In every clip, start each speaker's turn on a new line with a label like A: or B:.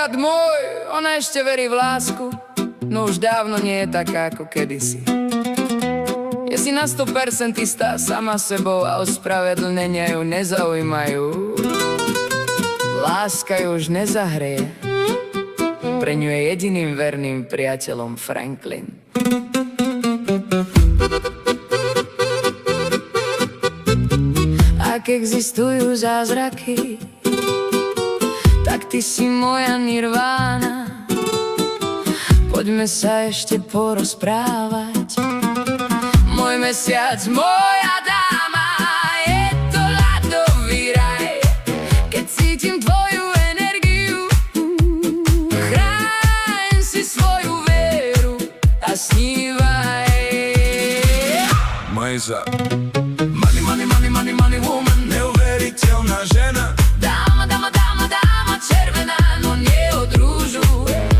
A: brat môj, ona ešte verí v lásku, no už dávno nie je taká ako kedysi. Je si na 100% istá sama sebou a ospravedlnenia ju nezaujímajú. Láska ju už nezahreje, pre ňu je jediným verným priateľom Franklin. Ak existujú zázraky, tak ty si moja nirvána. Poďme sa ešte porozprávať. Môj mesiac, moja dáma, je to ľadový raj. Keď cítim tvoju energiu, chráň si svoju vieru a snívaj.
B: Majza Money, money, money, money, money woman. Neuveriteľná žena.
A: Dáma, dáma, dáma, dáma červená, no nie od rúžu.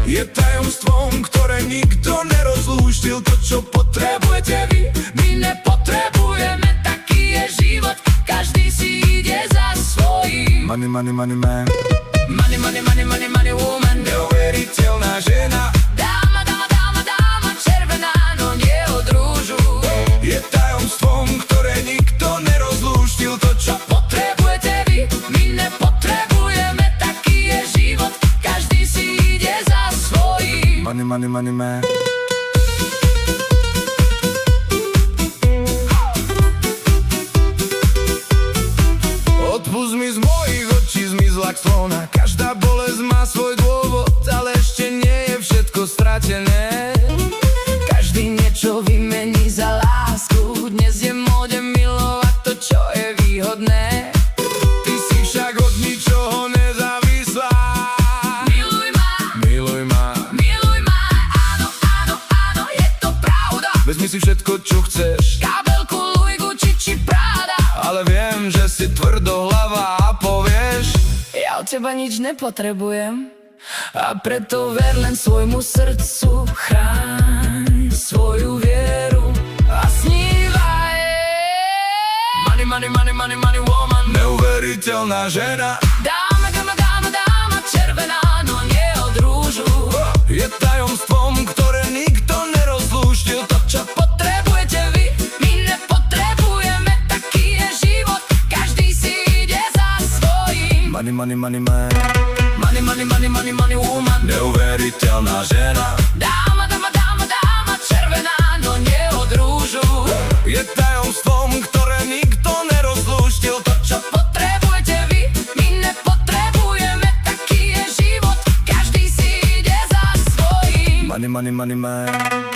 B: Je tajomstvom, ktoré nikto nerozlúštil. To, čo potrebujete vy,
A: My nepotrebujeme, taký je život. Každý si ide za svojím.
B: Money, money, money man.
A: Money, money, money, money, money woman.
B: Neuveriteľná žena.
A: Dáma, dáma, dáma, dáma červená, no nie od rúžu.
B: Je tajomstvom, ktoré nikto nerozlúštil. To, čo
A: Potrebujete vy, my nepotrebujeme, taký je život. Každý si ide za svojím.
B: Money, money, money man. Odpusť mi, z mojich očí zmizla clona. Každá bolesť má svoj dôvod, ale ešte nie je všetko stratené.
A: Každý niečo vymení za lásku. Dnes je móde milovať to, čo je výhodné.
B: Ty si však od ničoho nezávislá.
A: Miluj ma,
B: Miluj ma,
A: miluj ma, áno, áno, áno, je to pravda.
B: vezmi si všetko, čo chceš,
A: Kabelku Louis Gucci či Prada.
B: ale viem, že si tvrdohlava a povieš:
A: Ja od teba nič nepotrebujem, a preto ver len svojmu srdcu. Chráň svoju vieru a snívaj. Money, money, money, money, money woman.
B: Neuveriteľná žena.
A: Dáma, dáma, dáma, dáma červená, no nie od rúžu.
B: Je tajomstvom, ktoré nikto nerozlúštil. To, čo
A: Potrebujete vy, my nepotrebujeme, taký je život. Každý si ide za svojím.
B: money, money, money man.
A: Money, money, money, money, money woman.
B: Neuveriteľná žena.
A: Dáma, dáma, dáma, dáma červená, no nie od rúžu.
B: Je tajomstvom, ktoré nikto nerozlúštil. To, čo
A: Potrebujete vy, my nepotrebujeme, taký je život. Každý si ide za svojím.
B: money, money, money man.